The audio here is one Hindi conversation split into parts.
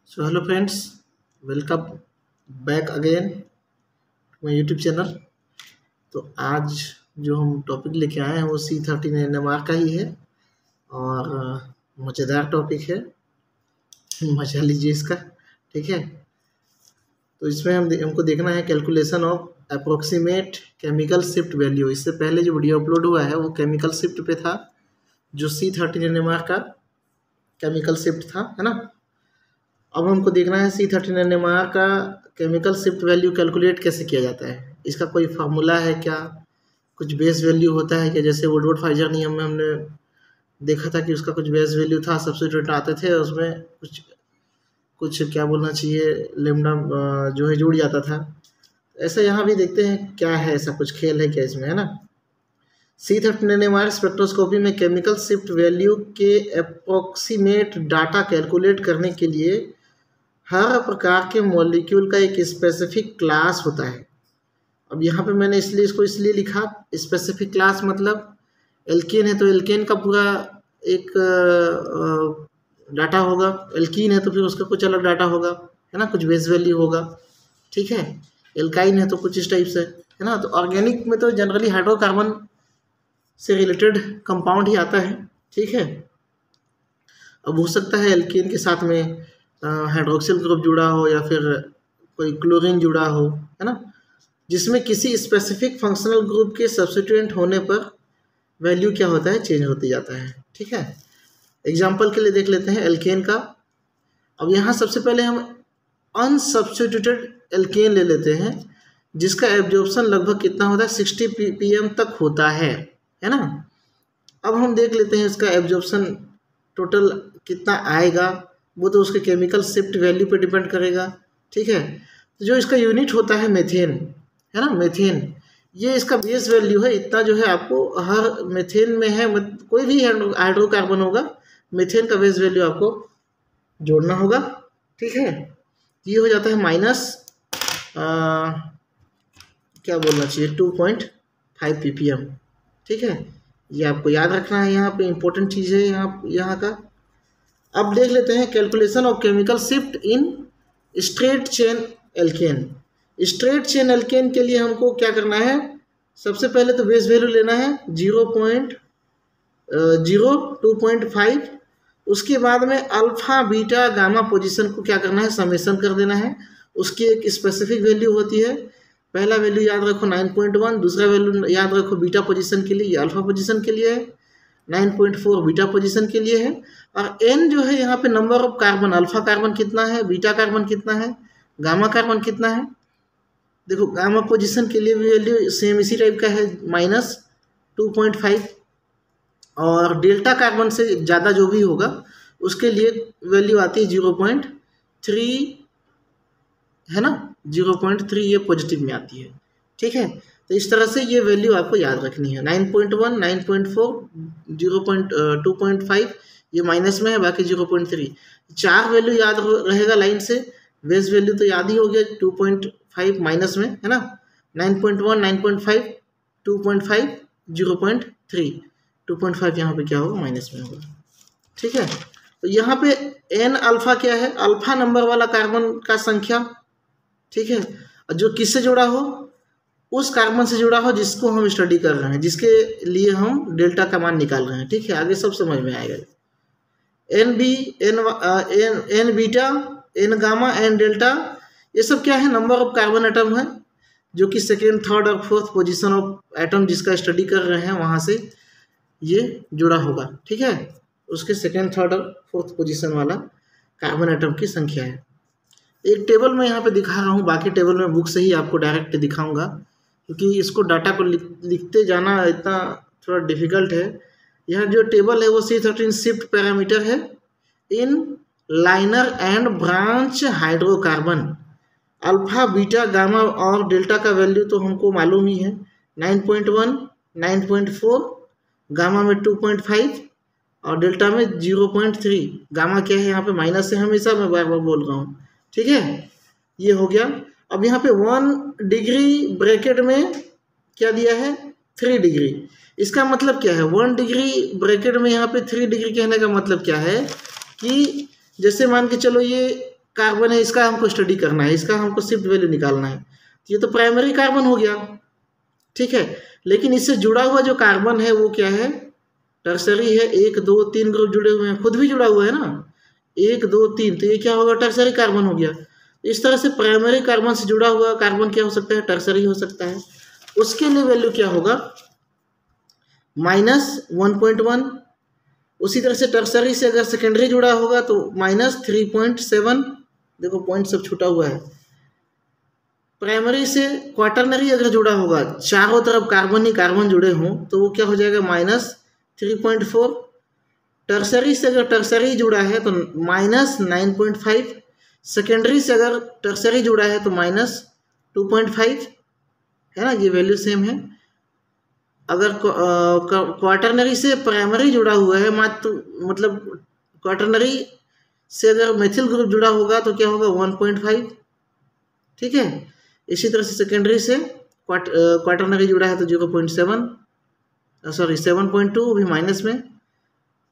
So hello friends, welcome back again my YouTube channel. तो आज जो हम टॉपिक लेके आए हैं वो C13NMR का ही है और मज़ेदार टॉपिक है। मजा लीजिए इसका, ठीक है। तो इसमें हमको देखना है calculation of approximate chemical shift value. इससे पहले जो वीडियो अपलोड हुआ है वो केमिकल शिफ्ट पे था, जो C13NMR का केमिकल शिफ्ट था, है ना। अब हमको देखना है C13NMR का केमिकल शिफ्ट वैल्यू कैलकुलेट कैसे किया जाता है। इसका कोई फार्मूला है क्या, कुछ बेस वैल्यू होता है क्या? जैसे वुडवर्ड-फाइजर नियम में हमने देखा था कि उसका कुछ बेस वैल्यू था, सब्स्टिट्यूएंट आते थे, उसमें कुछ कुछ क्या बोलना चाहिए, लेमडा जो है जुड़ जाता था। ऐसा यहाँ भी देखते हैं क्या है, ऐसा कुछ खेल है क्या इसमें, है ना। C13NMR स्पेक्ट्रोस्कोपी में केमिकल शिफ्ट वैल्यू के अप्रोक्सीमेट डाटा कैलकुलेट करने के लिए हर प्रकार के मॉलिक्यूल का एक स्पेसिफिक क्लास होता है। अब यहाँ पे मैंने इसलिए लिखा स्पेसिफिक क्लास, मतलब एल्केन है तो एल्केन का पूरा एक डाटा होगा, एल्कीन है तो फिर उसका कुछ अलग डाटा होगा, है ना, कुछ बेस वैल्यू होगा, ठीक है। एल्काइन है तो कुछ इस टाइप से, है ना। तो ऑर्गेनिक में तो जनरली हाइड्रोकार्बन से रिलेटेड कंपाउंड ही आता है, ठीक है। अब हो सकता है एल्केन के साथ में हाइड्रोक्सिल ग्रुप जुड़ा हो या फिर कोई क्लोरीन जुड़ा हो, है ना, जिसमें किसी स्पेसिफिक फंक्शनल ग्रुप के सब्स्टिट्यूएंट होने पर वैल्यू क्या होता है, चेंज होते जाता है, ठीक है। एग्जाम्पल के लिए देख लेते हैं एल्केन का। अब यहाँ सबसे पहले हम अनसब्स्टिट्यूटेड एल्केन ले लेते हैं, जिसका एब्जॉर्प्शन लगभग कितना होता है, 60 ppm तक होता है ना। अब हम देख लेते हैं इसका एब्जॉर्प्शन टोटल कितना आएगा, वो तो उसके केमिकल शिफ्ट वैल्यू पे डिपेंड करेगा, ठीक है। तो जो इसका यूनिट होता है मेथेन, है ना, मेथेन, ये इसका बेस वैल्यू है। इतना जो है आपको हर मेथेन में है, कोई भी हाइड्रोकार्बन होगा, मेथेन का बेस वैल्यू आपको जोड़ना होगा, ठीक है। ये हो जाता है माइनस क्या बोलना चाहिए 2.5 ppm, ठीक है। ये आपको याद रखना है, यहाँ पे इम्पोर्टेंट चीज़ है यहाँ का। अब देख लेते हैं calculation of chemical shift in straight chain alkane. Straight chain alkane के लिए हमको क्या करना है, सबसे पहले तो बेस वैल्यू लेना है 0.02.5। उसके बाद में अल्फा बीटा गामा पोजीशन को क्या करना है, समेशन कर देना है। उसकी एक स्पेसिफिक वैल्यू होती है। पहला वैल्यू याद रखो 9.1, दूसरा वैल्यू याद रखो बीटा पोजीशन के लिए, ये अल्फा पोजीशन के लिए है, 9.4 बीटा पोजीशन के लिए है। और एन जो है यहाँ पे number of carbon, alpha carbon कितना है, बीटा कार्बन कितना है, गामा कार्बन कितना है। देखो गामा पोजीशन के लिए भी वैल्यू सेम इसी टाइप का है, -2.5, और डेल्टा कार्बन से ज़्यादा जो भी होगा उसके लिए वैल्यू आती है 0.3, है ना, 0.3 ये पॉजिटिव में आती है, ठीक है। तो इस तरह से ये वैल्यू आपको याद रखनी है। 9.1, 9.4, 0.2.5 ये माइनस में है, बाकी 0.3, 4 वैल्यू याद रहेगा लाइन से। बेस वैल्यू तो याद ही हो गया, 2.5 माइनस में, है ना, 9.1, 9.5, 2.5, 0.3, 2.5 यहाँ पे क्या होगा, माइनस में होगा, ठीक है। तो यहाँ पे एन अल्फा क्या है, अल्फा नंबर वाला कार्बन का संख्या, ठीक है, और जो किससे जुड़ा हो, उस कार्बन से जुड़ा हो जिसको हम स्टडी कर रहे हैं, जिसके लिए हम डेल्टा का मान निकाल रहे हैं, ठीक है। आगे सब समझ में आएगा। N B, N beta, N gamma, N delta, ये सब क्या है, नंबर ऑफ कार्बन एटम है, जो कि सेकेंड, थर्ड और फोर्थ पोजीशन ऑफ एटम जिसका स्टडी कर रहे हैं वहाँ से ये जुड़ा होगा, ठीक है। उसके सेकेंड, थर्ड और फोर्थ पोजीशन वाला कार्बन एटम की संख्या है। एक टेबल में यहाँ पे दिखा रहा हूँ, बाकी टेबल में बुक से ही आपको डायरेक्ट दिखाऊंगा, क्योंकि इसको डाटा को लिखते जाना इतना थोड़ा डिफिकल्ट है। यह जो टेबल है वो C13 शिफ्ट पैरामीटर है in linear and branch hydrocarbon. Alpha beta gamma और डेल्टा का वैल्यू तो हमको मालूम ही है, 9.1, 9.4, गामा में 2.5 और डेल्टा में 0.3। गामा क्या है यहाँ पे माइनस है, हमेशा मैं बार बार बोल रहा हूँ, ठीक है। ये हो गया। अब यहाँ पे 1 डिग्री ब्रैकेट में क्या दिया है, 3 डिग्री। इसका मतलब क्या है, 1 डिग्री ब्रैकेट में यहाँ पे 3 डिग्री कहने का मतलब क्या है कि जैसे मान के चलो ये कार्बन है, इसका हमको स्टडी करना है, इसका हमको शिफ्ट वैल्यू निकालना है। तो ये तो प्राइमरी कार्बन हो गया, ठीक है। लेकिन इससे जुड़ा हुआ जो कार्बन है वो क्या है, टर्सरी है। 1 2 3 ग्रुप जुड़े हुए हैं, खुद भी जुड़ा हुआ है ना, 1 2 3, तो ये क्या होगा, टर्सरी कार्बन हो गया। इस तरह से प्राइमरी कार्बन से जुड़ा हुआ कार्बन क्या हो सकता है, टर्सरी हो सकता है। उसके लिए वैल्यू क्या होगा, -1.1। उसी तरह से टर्सरी से अगर सेकेंडरी जुड़ा होगा तो -3.7, देखो पॉइंट सब छूटा हुआ है। प्राइमरी से क्वाटरनरी अगर जुड़ा होगा, चारों तरफ कार्बन ही कार्बन जुड़े हों, तो वो क्या हो जाएगा, -3.4। टर्सरी से अगर टर्सरी जुड़ा है तो -9.5। सेकेंडरी से अगर टर्सरी जुड़ा है तो -2.5, है ना, ये वैल्यू सेम है। अगर क्वाटरनरी से प्राइमरी जुड़ा हुआ है, मतलब क्वाटरनरी से अगर मेथिल ग्रुप जुड़ा होगा तो क्या होगा, 1.5, ठीक है। इसी तरह से सेकेंडरी से क्वाटरनरी जुड़ा है तो 0.7, सॉरी 7.2 भी माइनस में।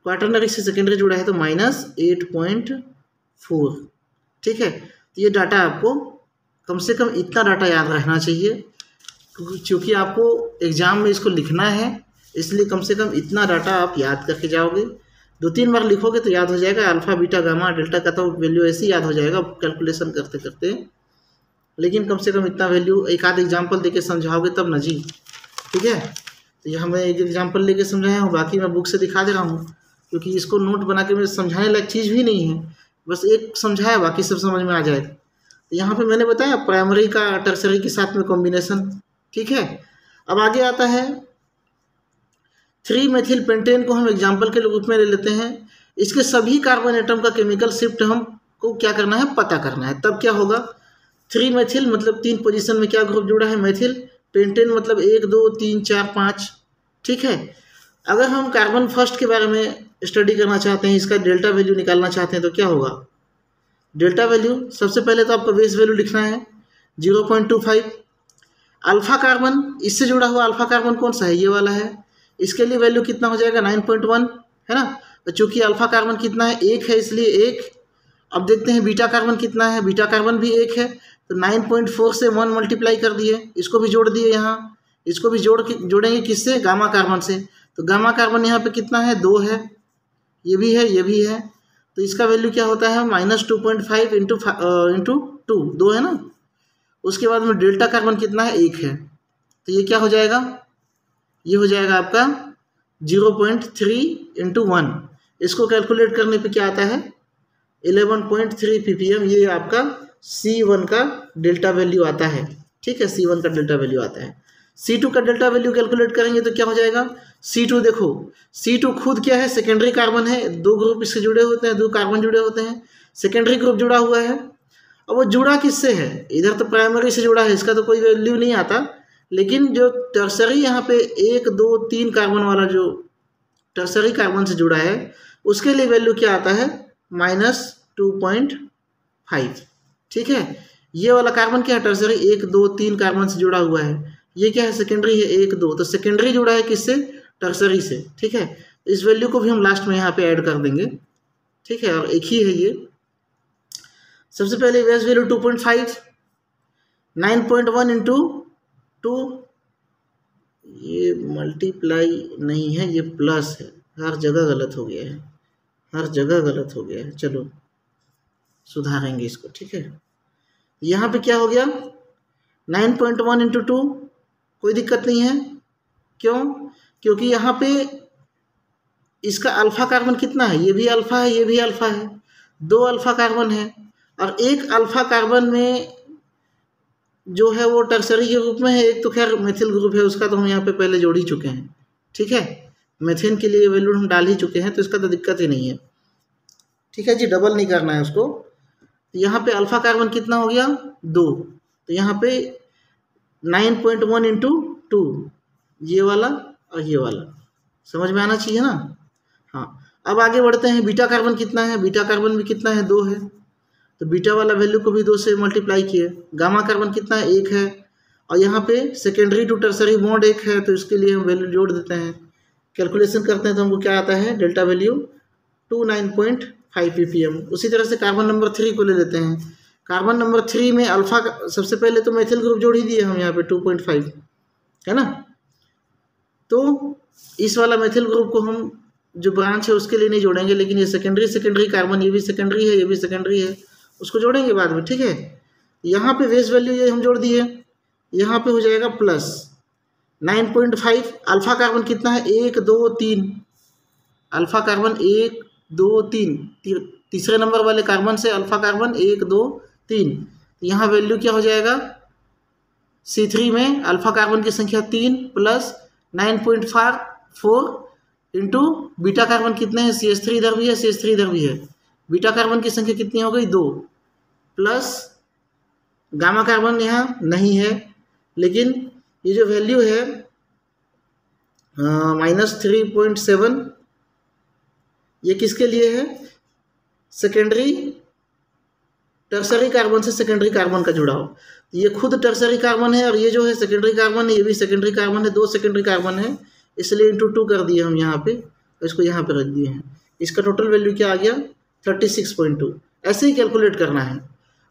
क्वाटरनरी से सेकेंडरी जुड़ा है तो -8.4, ठीक है। तो ये डाटा आपको कम से कम इतना डाटा याद रखना चाहिए, क्योंकि आपको एग्जाम में इसको लिखना है, इसलिए कम से कम इतना डाटा आप याद करके जाओगे। 2-3 बार लिखोगे तो याद हो जाएगा। अल्फा बीटा गामा डेल्टा का तो वैल्यू ऐसे ही याद हो जाएगा कैलकुलेशन करते करते, लेकिन कम से कम इतना वैल्यू एक आध एग्जाम्पल देके समझाओगे तब ना जी, ठीक है। तो ये हमें एक एग्जाम्पल लेके समझाया हूँ, बाकी मैं बुक से दिखा दे रहा हूँ, क्योंकि इसको नोट बना के मैं समझाने लायक चीज़ भी नहीं है, बस एक समझाया, बाकी सब समझ में आ जाएगा। तो यहाँ पे मैंने बताया प्राइमरी का टर्सरी के साथ में कॉम्बिनेशन, ठीक है। अब आगे आता है 3-मेथिल पेंटेन को हम एग्जाम्पल के रूप में ले लेते हैं। इसके सभी कार्बन एटम का केमिकल शिफ्ट हमको क्या करना है, पता करना है। तब क्या होगा, 3-मेथिल मतलब 3 पोजीशन में क्या ग्रुप जुड़ा है, मेथिल। पेंटेन मतलब 1 2 3 4 5, ठीक है। अगर हम कार्बन फर्स्ट के बारे में स्टडी करना चाहते हैं, इसका डेल्टा वैल्यू निकालना चाहते हैं, तो क्या होगा, डेल्टा वैल्यू सबसे पहले तो आपको बेस वैल्यू लिखना है 0.25। अल्फा कार्बन, इससे जुड़ा हुआ अल्फा कार्बन कौन सा है, ये वाला है, इसके लिए वैल्यू कितना हो जाएगा, 9.1, है ना। तो चूंकि अल्फा कार्बन कितना है, 1 है, इसलिए 1। अब देखते हैं बीटा कार्बन कितना है, बीटा कार्बन भी 1 है, तो 9.4 से 1 मल्टीप्लाई कर दिए, इसको भी जोड़ दिए यहाँ, इसको भी जोड़ेंगे किससे, गामा कार्बन से। तो गामा कार्बन यहाँ पे कितना है, 2 है, ये भी है, ये भी है, तो इसका वैल्यू क्या होता है, -2.5 इंटू 2, 2 है ना। उसके बाद में डेल्टा कार्बन कितना है, 1 है, तो ये क्या हो जाएगा, ये हो जाएगा आपका 0.3 इंटू 1। इसको कैलकुलेट करने पे क्या आता है, 11.3 ppm, ये आपका C1 का डेल्टा वैल्यू आता है, ठीक है। C1 का डेल्टा वैल्यू आता है। C2 का डेल्टा वैल्यू कैलकुलेट करेंगे तो क्या हो जाएगा, C2 देखो, C2 खुद क्या है, सेकेंडरी कार्बन है, 2 ग्रुप इससे जुड़े होते हैं, 2 कार्बन जुड़े होते हैं, सेकेंडरी ग्रुप जुड़ा हुआ है। अब वो जुड़ा किससे है, इधर तो प्राइमरी से जुड़ा है, इसका तो कोई वैल्यू नहीं आता, लेकिन जो टर्सरी यहाँ पे 1 2 3 कार्बन वाला जो टर्सरी कार्बन से जुड़ा है, उसके लिए वैल्यू क्या आता है, -2.5, ठीक है। ये वाला कार्बन क्या है, टर्सरी 1 2 3 कार्बन से जुड़ा हुआ है, ये क्या है, सेकेंडरी है 1 2, तो सेकेंडरी जुड़ा है किससे, टर्सरी से, ठीक है। इस वैल्यू को भी हम लास्ट में यहाँ पे ऐड कर देंगे, ठीक है, और एक ही है ये। सबसे पहले बेस वैल्यू 2.5, 9.1 इंटू 2, ये मल्टीप्लाई नहीं है, ये प्लस है, हर जगह गलत हो गया है, हर जगह गलत हो गया है, चलो सुधारेंगे इसको, ठीक है। यहाँ पे क्या हो गया, 9.1 इंटू 2, कोई दिक्कत नहीं है, क्यों, क्योंकि यहाँ पे इसका अल्फा कार्बन कितना है, ये भी अल्फा है, ये भी अल्फा है, 2 अल्फा कार्बन है, और एक अल्फा कार्बन में जो है वो टर्सरी के रूप में है, एक तो खैर मेथिल ग्रुप है, उसका तो हम यहाँ पे पहले जोड़ ही चुके हैं, ठीक है। मेथिन के लिए वैल्यू हम डाल ही चुके हैं, तो इसका तो दिक्कत ही नहीं है, ठीक है जी, डबल नहीं करना है उसको। तो यहाँ पे अल्फा कार्बन कितना हो गया, 2, तो यहाँ पे 9.1 इंटू 2, ये वाला और ये वाला, समझ में आना चाहिए ना। हाँ, अब आगे बढ़ते हैं, बीटा कार्बन कितना है, बीटा कार्बन भी कितना है, 2 है, तो बीटा वाला वैल्यू को भी 2 से मल्टीप्लाई किए। गामा कार्बन कितना है, 1 है, और यहाँ पे सेकेंडरी टू टर्सरी बॉन्ड 1 है, तो इसके लिए हम वैल्यू जोड़ देते हैं, कैलकुलेशन करते हैं तो हमको क्या आता है, डेल्टा वैल्यू 29.5 5 ppm। उसी तरह से कार्बन नंबर 3 को ले लेते हैं। कार्बन नंबर 3 में अल्फा सबसे पहले तो मेथिल ग्रुप जोड़ ही दिए हम यहाँ पे 2.5, है ना। तो इस वाला मेथिल ग्रुप को हम जो ब्रांच है उसके लिए नहीं जोड़ेंगे, लेकिन ये सेकेंडरी कार्बन, ये भी सेकेंडरी है, ये भी सेकेंडरी है, उसको जोड़ेंगे बाद में, ठीक है। यहाँ पे बेस वैल्यू ये हम जोड़ दिए, यहाँ पे हो जाएगा प्लस 9.5। अल्फा कार्बन कितना है, 1 2 3, अल्फा कार्बन 1 2 3, तीसरे नंबर वाले कार्बन से अल्फा कार्बन 1 2 3। यहाँ वैल्यू क्या हो जाएगा, C3 में अल्फा कार्बन की संख्या 3 प्लस 9.4 इंटू बीटा कार्बन कितने हैं, CH3 इधर भी है, CH3 इधर भी है, बीटा कार्बन की संख्या कितनी हो गई 2, प्लस गामा कार्बन यहाँ नहीं है, लेकिन ये जो वैल्यू है -3.7, ये किसके लिए है, सेकेंडरी टर्सरी कार्बन से सेकेंडरी कार्बन का जुड़ाव। ये खुद टर्सरी कार्बन है और ये जो है सेकेंडरी कार्बन है, ये भी सेकेंडरी कार्बन है, 2 सेकेंडरी कार्बन है, इसलिए इंटू 2 कर दिए हम यहाँ पे, इसको यहाँ पे रख दिए हैं। इसका टोटल वैल्यू क्या आ गया, 36.2। ऐसे ही कैलकुलेट करना है।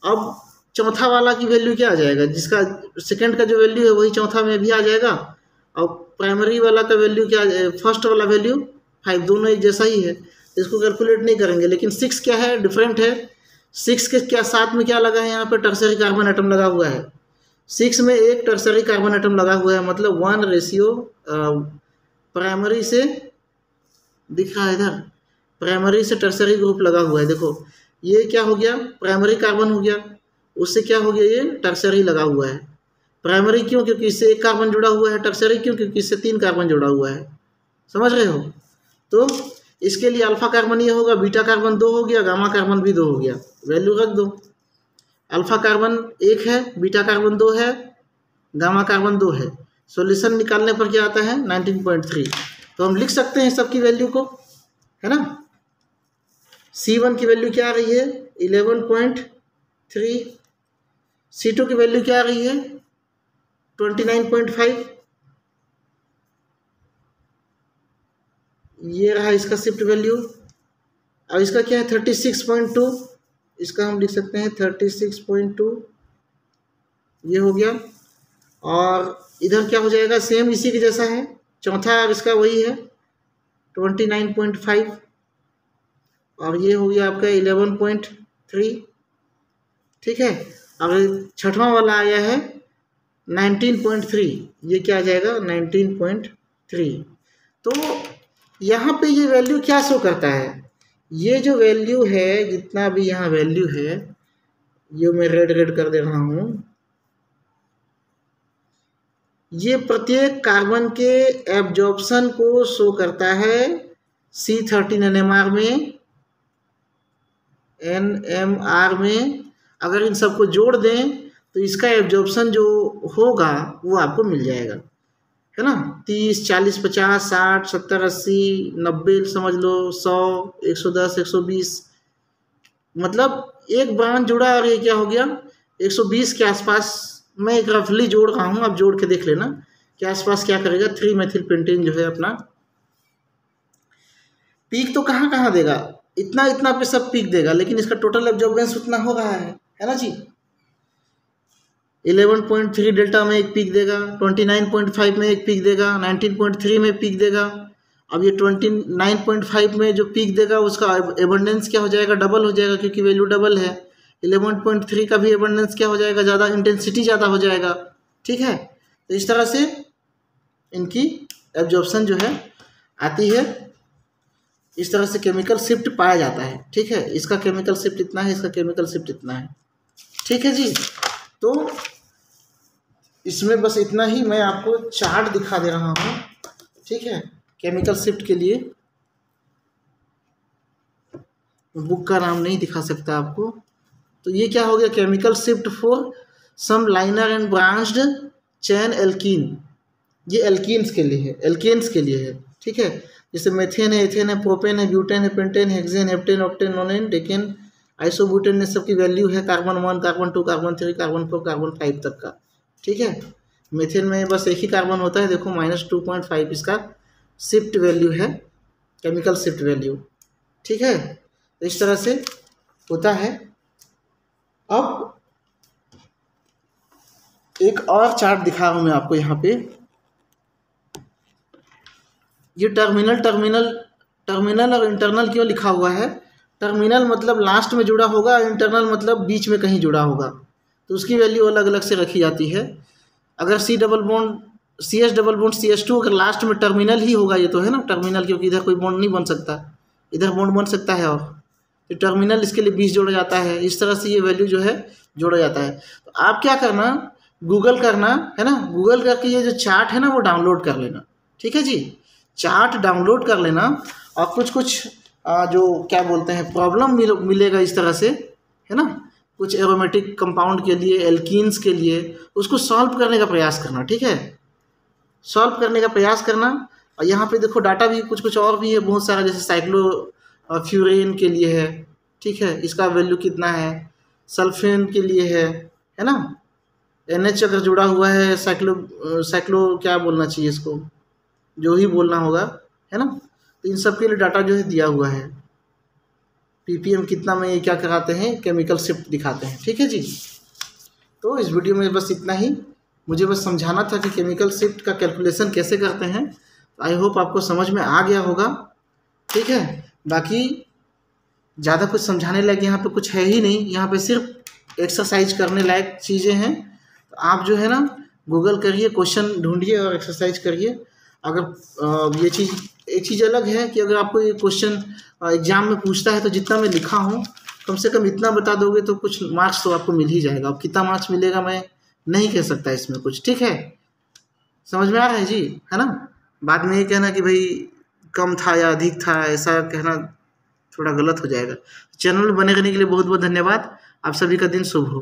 अब चौथा वाला की वैल्यू क्या आ जाएगा, जिसका सेकंड का जो वैल्यू है वही चौथा में भी आ जाएगा, और प्राइमरी वाला का वैल्यू क्या, फर्स्ट वाला वैल्यू 5, दोनों एक जैसा ही है, इसको कैलकुलेट नहीं करेंगे। लेकिन 6 क्या है, डिफरेंट है। 6 के क्या साथ में क्या लगा है, यहाँ पे टर्सरी कार्बन एटम लगा हुआ है, 6 में एक टर्सरी कार्बन एटम लगा हुआ है, मतलब 1 रेशियो प्राइमरी से दिख रहा है इधर, प्राइमरी से टर्सरी ग्रुप लगा हुआ है। देखो ये क्या हो गया, प्राइमरी कार्बन हो गया, उससे क्या हो गया, ये टर्सरी लगा हुआ है। प्राइमरी क्यों, क्योंकि इससे एक कार्बन जुड़ा हुआ है। टर्सरी क्यों, क्योंकि इससे 3 कार्बन जुड़ा हुआ है। समझ रहे हो। तो इसके लिए अल्फा कार्बन ये होगा, बीटा कार्बन 2 हो गया, गामा कार्बन भी 2 हो गया, वैल्यू रख दो। अल्फा कार्बन 1 है, बीटा कार्बन 2 है, गामा कार्बन 2 है। सॉल्यूशन निकालने पर क्या आता है, 19.3। तो हम लिख सकते हैं सबकी वैल्यू को, है ना। C1 की वैल्यू क्या आ रही है, 11.3। C2 की वैल्यू क्या आ रही है, 29.5। ये रहा इसका शिफ्ट वैल्यू। अब इसका क्या है, 36.2, इसका हम लिख सकते हैं 36.2, ये हो गया। और इधर क्या हो जाएगा, सेम इसी के जैसा है, चौथा और इसका वही है 29.5, और ये हो गया आपका 11.3, ठीक है। अब छठवां वाला आया है 19.3, ये क्या आ जाएगा 19.3। तो यहाँ पे ये वैल्यू क्या शो करता है, ये जो वैल्यू है, जितना भी यहाँ वैल्यू है, ये मैं रेड कर दे रहा हूँ, ये प्रत्येक कार्बन के एब्जॉर्प्शन को शो करता है C13 NMR में, अगर इन सबको जोड़ दें तो इसका एब्जॉर्प्शन जो होगा वो आपको मिल जाएगा, है ना। 30 40 50 60 70 80 90 समझ लो, 100 110 120, मतलब एक ब्रांच जुड़ा और ये क्या हो गया 120 के आसपास। मैं एक रफली जोड़ रहा हूँ, आप जोड़ के देख लेना के आसपास क्या करेगा। 3 मेथिल पेंटेन जो है अपना पीक तो कहाँ कहाँ देगा, इतना पे सब पीक देगा, लेकिन इसका टोटल एब्जॉर्बेंस उतना हो रहा है ना जी। 11.3 डेल्टा में एक पीक देगा, 29.5 में एक पीक देगा, 19.3 में पीक देगा। अब ये 29.5 में जो पीक देगा उसका एबंडेंस क्या हो जाएगा, डबल हो जाएगा, क्योंकि वैल्यू डबल है। 11.3 का भी एबंडेंस क्या हो जाएगा, ज़्यादा, इंटेंसिटी ज़्यादा हो जाएगा, ठीक है। तो इस तरह से इनकी एब्जॉर्प्शन जो है आती है, इस तरह से केमिकल शिफ्ट पाया जाता है, ठीक है। इसका केमिकल शिफ्ट इतना है, इसका केमिकल शिफ्ट इतना है, ठीक है जी। तो इसमें बस इतना ही मैं आपको चार्ट दिखा दे रहा हूँ, ठीक है, केमिकल शिफ्ट के लिए। बुक का नाम नहीं दिखा सकता आपको। तो ये क्या हो गया, chemical shift for some linear and branched chain alkene, ये एल्कीन्स के लिए है, एल्केन्स के लिए है, ठीक है। जैसे मेथेन है, एथेन है, प्रोपेन है, ब्यूटेन है, pentane, hexane, heptane, octane, नोनेन, decane, isobutane ने सबकी वैल्यू है carbon 1 carbon 2 carbon 3 carbon 4 carbon 5 तक का, ठीक है। मेथेन में बस एक ही कार्बन होता है, देखो -2.5 इसका शिफ्ट वैल्यू है, केमिकल शिफ्ट वैल्यू, ठीक है। इस तरह से होता है। अब एक और चार्ट दिखा रहा हूँ मैं आपको यहाँ पे। ये टर्मिनल और इंटरनल क्यों लिखा हुआ है? टर्मिनल मतलब लास्ट में जुड़ा होगा, इंटरनल मतलब बीच में कहीं जुड़ा होगा, तो उसकी वैल्यू अलग अलग से रखी जाती है। अगर CH डबल बॉन्ड CH2 अगर लास्ट में टर्मिनल ही होगा, ये तो है ना टर्मिनल, क्योंकि इधर कोई बॉन्ड नहीं बन सकता, इधर बॉन्ड बन सकता है, और तो टर्मिनल इसके लिए 20 जोड़ा जाता है। इस तरह से ये वैल्यू जो है जोड़ा जाता है। तो आप क्या करना, गूगल करना है ना, गूगल करके ये जो चार्ट है ना वो डाउनलोड कर लेना, ठीक है जी। चार्ट डाउनलोड कर लेना, और कुछ जो क्या बोलते हैं प्रॉब्लम मिलेगा इस तरह से, है ना, कुछ एरोमेटिक कंपाउंड के लिए, एल्कीन्स के लिए, उसको सॉल्व करने का प्रयास करना, ठीक है, सॉल्व करने का प्रयास करना। और यहाँ पे देखो डाटा भी कुछ और भी है बहुत सारा, जैसे साइक्लोफ्यूरेन के लिए है, ठीक है, इसका वैल्यू कितना है, सल्फेन के लिए है ना, NH अगर जुड़ा हुआ है, साइक्लो क्या बोलना चाहिए इसको, जो ही बोलना होगा, है ना, तो इन सब के लिए डाटा जो है दिया हुआ है। ppm कितना में ये क्या कराते हैं, केमिकल शिफ्ट दिखाते हैं, ठीक है जी। तो इस वीडियो में बस इतना ही, मुझे बस समझाना था कि केमिकल शिफ्ट का कैलकुलेशन कैसे करते हैं। आई होप आपको समझ में आ गया होगा, ठीक है। बाकी ज़्यादा कुछ समझाने लायक यहाँ पे कुछ है ही नहीं, यहाँ पे सिर्फ एक्सरसाइज करने लायक चीज़ें हैं। तो आप जो है ना गूगल करिए, क्वेश्चन ढूंढिए और एक्सरसाइज करिए। अगर ये चीज़, एक चीज़ अलग है कि अगर आपको ये क्वेश्चन एग्जाम में पूछता है तो जितना मैं लिखा हूँ कम से कम इतना बता दोगे तो कुछ मार्क्स तो आपको मिल ही जाएगा। अब कितना मार्क्स मिलेगा मैं नहीं कह सकता इसमें कुछ, ठीक है, समझ में आ रहा है जी, है ना। बाद में ये कहना कि भाई कम था या अधिक था, ऐसा कहना थोड़ा गलत हो जाएगा। चैनल में बने रहने के लिए बहुत बहुत धन्यवाद। आप सभी का दिन शुभ हो।